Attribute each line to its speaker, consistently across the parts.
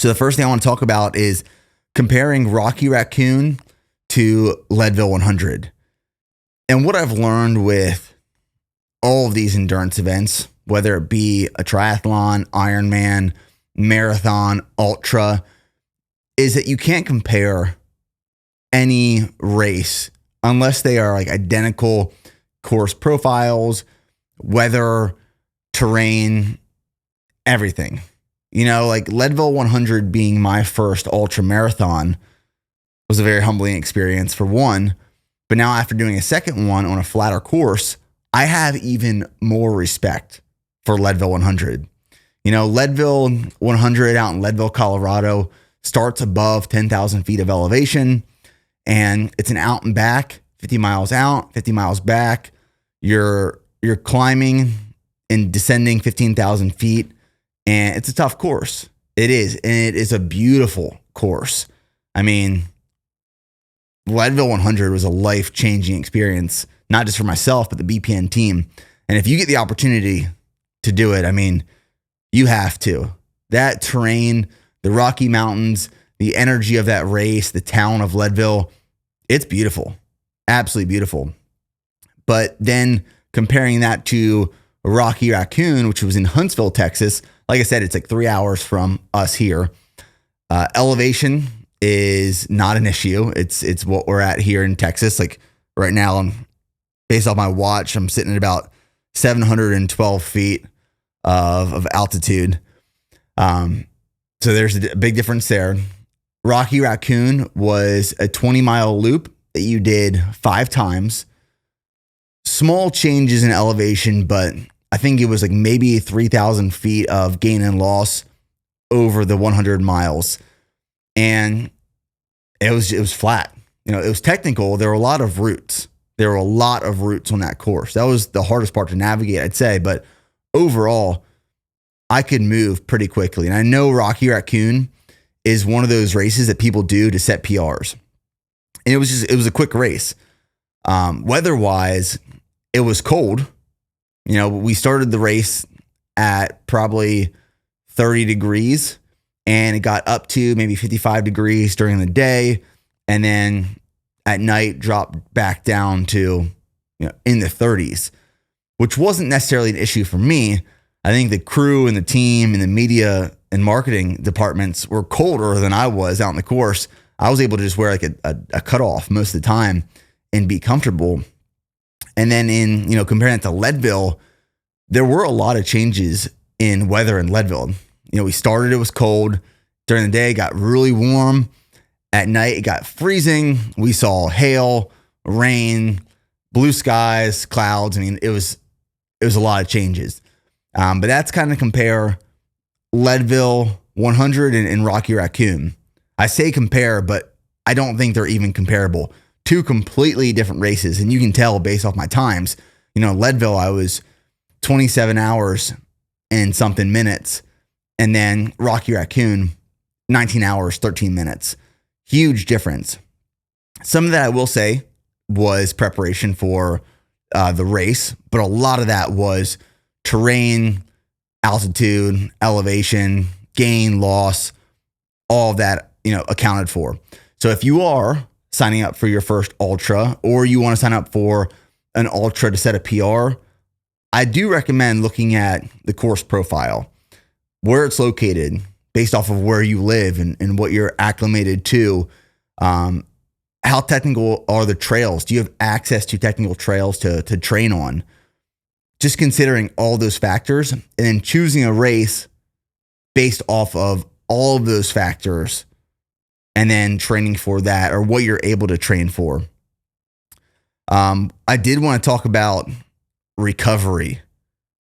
Speaker 1: So the first thing I want to talk about is comparing Rocky Raccoon to Leadville 100. And what I've learned with all of these endurance events, whether it be a triathlon, Ironman, marathon, ultra, is that you can't compare any race unless they are like identical course profiles, weather, terrain, everything. You know, like Leadville 100 being my first ultra marathon was a very humbling experience for one. But now after doing a second one on a flatter course, I have even more respect for Leadville 100. You know, Leadville 100 out in Leadville, Colorado starts above 10,000 feet of elevation, and it's an out and back, 50 miles out, 50 miles back. You're climbing and descending 15,000 feet, and it's a tough course. It is, and it is a beautiful course. I mean, Leadville 100 was a life-changing experience, not just for myself, but the BPN team. And if you get the opportunity to do it, I mean, you have to. That terrain, the Rocky Mountains, the energy of that race, the town of Leadville, it's beautiful. Absolutely beautiful. But then comparing that to Rocky Raccoon, which was in Huntsville, Texas, like I said, it's like 3 hours from us here. Elevation is not an issue. It's what we're at here in Texas. Like right now, I'm based off my watch, I'm sitting at about 712 feet of altitude. So there's a big difference there. Rocky Raccoon was a 20-mile loop that you did 5 times. Small changes in elevation, but I think it was like maybe 3,000 feet of gain and loss over the 100 miles. And it was flat. You know, it was technical. There were a lot of routes. There were a lot of routes on that course. That was the hardest part to navigate, I'd say. But overall, I could move pretty quickly. And I know Rocky Raccoon is one of those races that people do to set PRs. And it was a quick race. Weather-wise, it was cold. You know, we started the race at probably 30 degrees, and it got up to maybe 55 degrees during the day. And then at night dropped back down to, you know, in the 30s, which wasn't necessarily an issue for me. I think the crew and the team and the media and marketing departments were colder than I was out on the course. I was able to just wear like a cutoff most of the time and be comfortable. And then in, you know, comparing it to Leadville, there were a lot of changes in weather in Leadville. You know, we started, it was cold. During the day, it got really warm. At night, it got freezing. We saw hail, rain, blue skies, clouds. I mean, it was a lot of changes. But that's kind of compare Leadville 100 and Rocky Raccoon. I say compare, but I don't think they're even comparable. Two completely different races. And you can tell based off my times. You know, Leadville, I was 27 hours and something minutes. And then Rocky Raccoon, 19 hours, 13 minutes. Huge difference. Some of that I will say was preparation for the race, but a lot of that was terrain, altitude, elevation, gain, loss, all of that, you know, accounted for. So if you are signing up for your first ultra, or you want to sign up for an ultra to set a PR, I do recommend looking at the course profile, where it's located based off of where you live and what you're acclimated to. How technical are the trails? Do you have access to technical trails to train on? Just considering all those factors and then choosing a race based off of all of those factors and then training for that or what you're able to train for. I did want to talk about recovery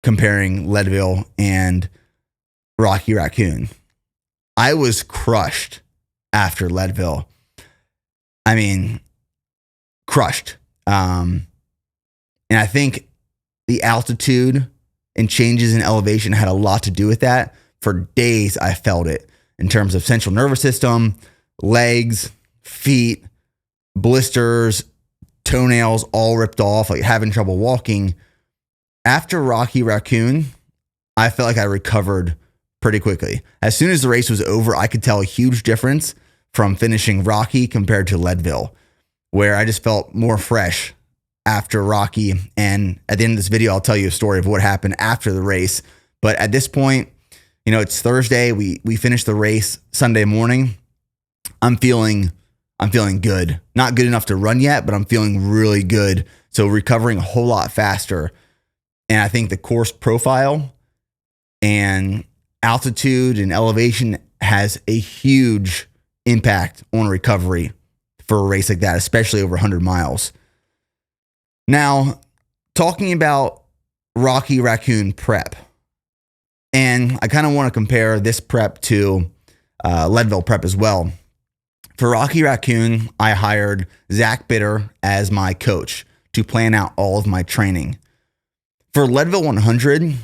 Speaker 1: comparing Leadville and Rocky Raccoon. I was crushed after Leadville. I mean, crushed. And I think the altitude and changes in elevation had a lot to do with that. For days, I felt it in terms of central nervous system, legs, feet, blisters, toenails all ripped off, like having trouble walking. After Rocky Raccoon, I felt like I recovered pretty quickly. As soon as the race was over, I could tell a huge difference from finishing Rocky compared to Leadville, where I just felt more fresh after Rocky. And at the end of this video, I'll tell you a story of what happened after the race. But at this point, it's Thursday. We finished the race Sunday morning. I'm feeling good. Not good enough to run yet, but I'm feeling really good. So recovering a whole lot faster. And I think the course profile and altitude and elevation has a huge impact on recovery for a race like that, especially over 100 miles. Now, talking about Rocky Raccoon prep, and I kind of want to compare this prep to Leadville prep as well. For Rocky Raccoon, I hired Zach Bitter as my coach to plan out all of my training. For Leadville 100,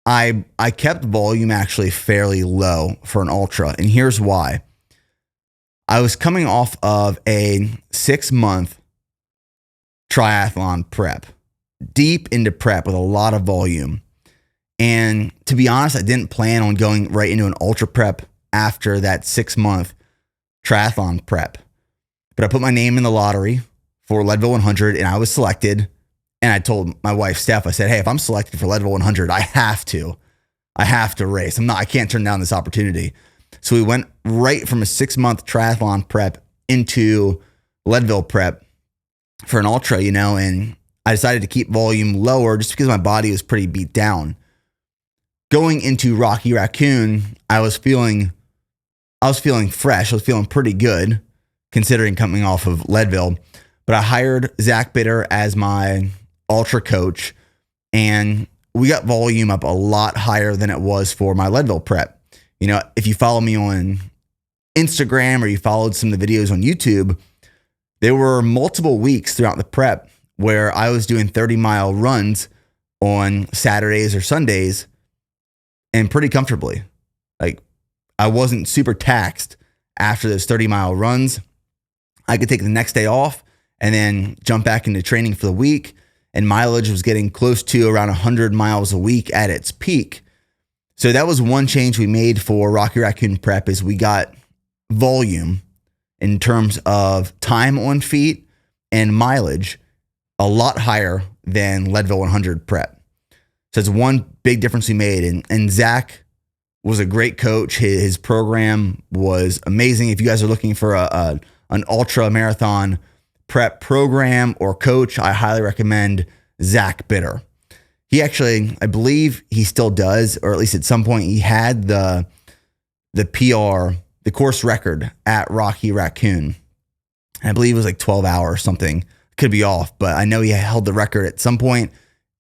Speaker 1: I kept volume actually fairly low for an ultra, and here's why. I was coming off of a 6-month triathlon prep, deep into prep with a lot of volume. And to be honest, I didn't plan on going right into an ultra prep after that 6-month triathlon prep. But I put my name in the lottery for Leadville 100 and I was selected. And I told my wife, Steph, I said, hey, if I'm selected for Leadville 100, I have to race. I can't turn down this opportunity. So we went right from a 6-month triathlon prep into Leadville prep for an ultra, and I decided to keep volume lower just because my body was pretty beat down. Going into Rocky Raccoon, I was feeling fresh. I was feeling pretty good considering coming off of Leadville. But I hired Zach Bitter as my ultra coach, and we got volume up a lot higher than it was for my Leadville prep. If you follow me on Instagram or you followed some of the videos on YouTube, there were multiple weeks throughout the prep where I was doing 30-mile runs on Saturdays or Sundays and pretty comfortably. Like, I wasn't super taxed after those 30-mile runs. I could take the next day off and then jump back into training for the week. And mileage was getting close to around 100 miles a week at its peak. So that was one change we made for Rocky Raccoon prep, is we got volume in terms of time on feet and mileage a lot higher than Leadville 100 prep. So it's one big difference we made. And Zach was a great coach. His program was amazing. If you guys are looking for an ultra marathon prep program or coach, I highly recommend Zach Bitter. He actually, I believe he still does, or at least at some point he had the PR, the course record at Rocky Raccoon. I believe it was like 12 hours or something. Could be off, but I know he held the record at some point.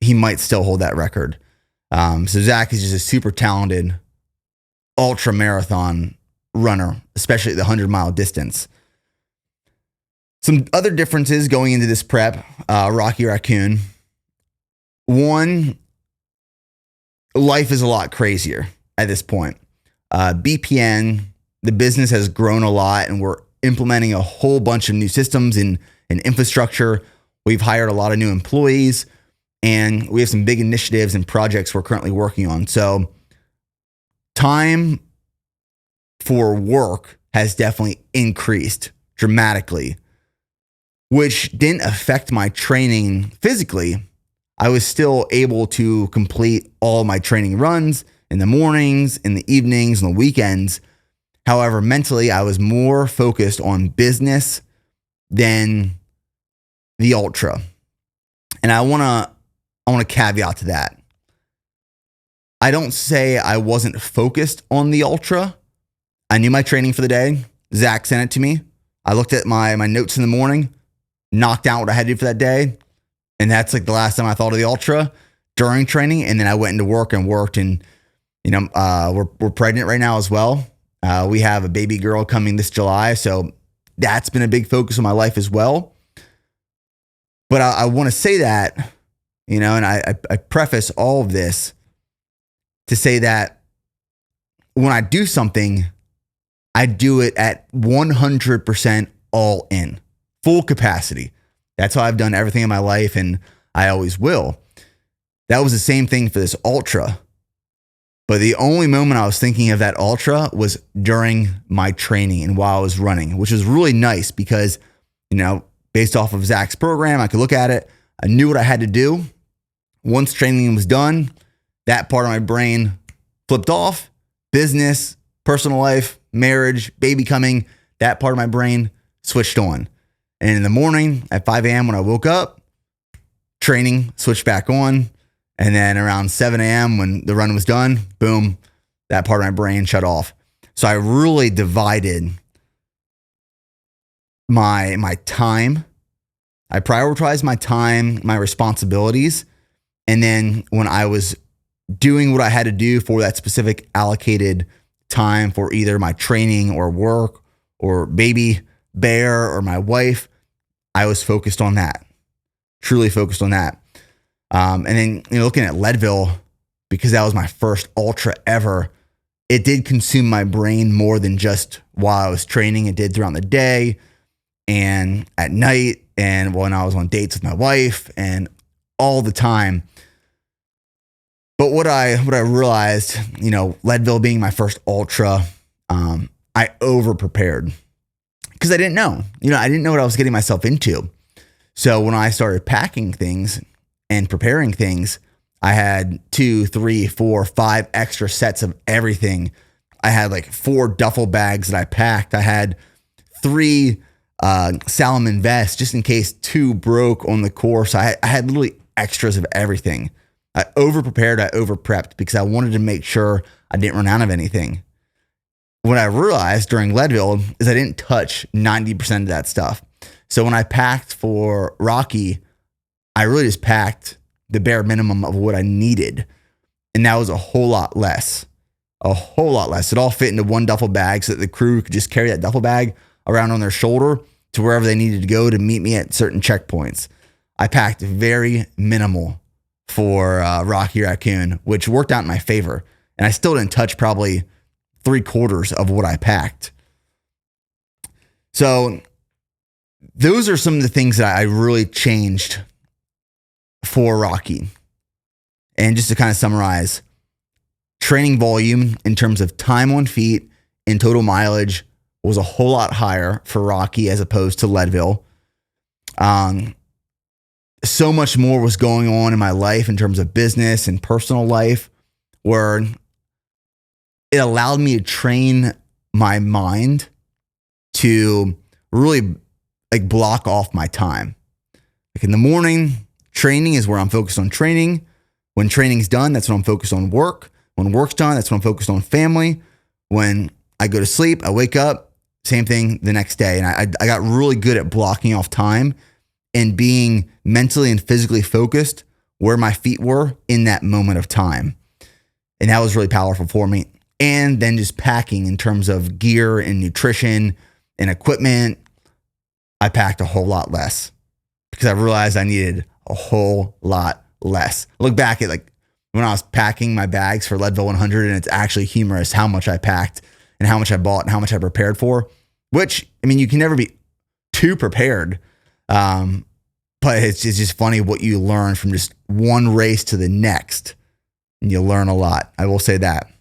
Speaker 1: He might still hold that record. So Zach is just a super talented ultra marathon runner, especially at the 100-mile distance. Some other differences going into this prep, Rocky Raccoon. One, life is a lot crazier at this point. BPN, the business has grown a lot, and we're implementing a whole bunch of new systems and infrastructure. We've hired a lot of new employees, and we have some big initiatives and projects we're currently working on. So time for work has definitely increased dramatically, which didn't affect my training physically. I was still able to complete all my training runs in the mornings, in the evenings, and the weekends. However, mentally, I was more focused on business than the ultra. And I want to caveat to that. I don't say I wasn't focused on the ultra. I knew my training for the day. Zach sent it to me. I looked at my notes in the morning, knocked out what I had to do for that day. And that's like the last time I thought of the ultra during training. And then I went into work and worked. And, we're pregnant right now as well. We have a baby girl coming this July. So that's been a big focus of my life as well. But I want to say that, and I preface all of this to say that when I do something, I do it at 100% all in, full capacity. That's how I've done everything in my life, and I always will. That was the same thing for this ultra. But the only moment I was thinking of that ultra was during my training and while I was running, which was really nice because, based off of Zach's program, I could look at it. I knew what I had to do. Once training was done, that part of my brain flipped off. Business, personal life, marriage, baby coming, that part of my brain switched on. And in the morning at 5 a.m. when I woke up, training switched back on. And then around 7 a.m. when the run was done, boom, that part of my brain shut off. So I really divided my time. I prioritized my time, my responsibilities. And then when I was doing what I had to do for that specific allocated time for either my training or work or baby bear or my wife, I was focused on that, truly focused on that. And then, looking at Leadville, because that was my first ultra ever, it did consume my brain more than just while I was training. It did throughout the day and at night and when I was on dates with my wife and all the time. But what I realized, Leadville being my first ultra, I over prepared because I didn't know. I didn't know what I was getting myself into. So when I started packing things and preparing things, I had 2, 3, 4, 5 extra sets of everything. I had like 4 duffel bags that I packed. I had 3 Salomon vests just in case 2 broke on the course. I had literally extras of everything. I over prepared, I over prepped because I wanted to make sure I didn't run out of anything. What I realized during Leadville is I didn't touch 90% of that stuff. So when I packed for Rocky, I really just packed the bare minimum of what I needed. And that was a whole lot less. It all fit into one duffel bag so that the crew could just carry that duffel bag around on their shoulder to wherever they needed to go to meet me at certain checkpoints. I packed very minimal for Rocky Raccoon, which worked out in my favor. And I still didn't touch probably 3/4 of what I packed. So those are some of the things that I really changed for Rocky. And just to kind of summarize, training volume in terms of time on feet and total mileage was a whole lot higher for Rocky as opposed to Leadville. So much more was going on in my life in terms of business and personal life where it allowed me to train my mind to really block off my time. Like in the morning, training is where I'm focused on training. When training's done, that's when I'm focused on work. When work's done, that's when I'm focused on family. When I go to sleep, I wake up, same thing the next day. And I got really good at blocking off time and being mentally and physically focused where my feet were in that moment of time. And that was really powerful for me. And then just packing in terms of gear and nutrition and equipment, I packed a whole lot less because I realized I needed a whole lot less. I look back at when I was packing my bags for Leadville 100, and it's actually humorous how much I packed and how much I bought and how much I prepared for, which, you can never be too prepared. But it's just funny what you learn from just one race to the next. And you'll learn a lot. I will say that.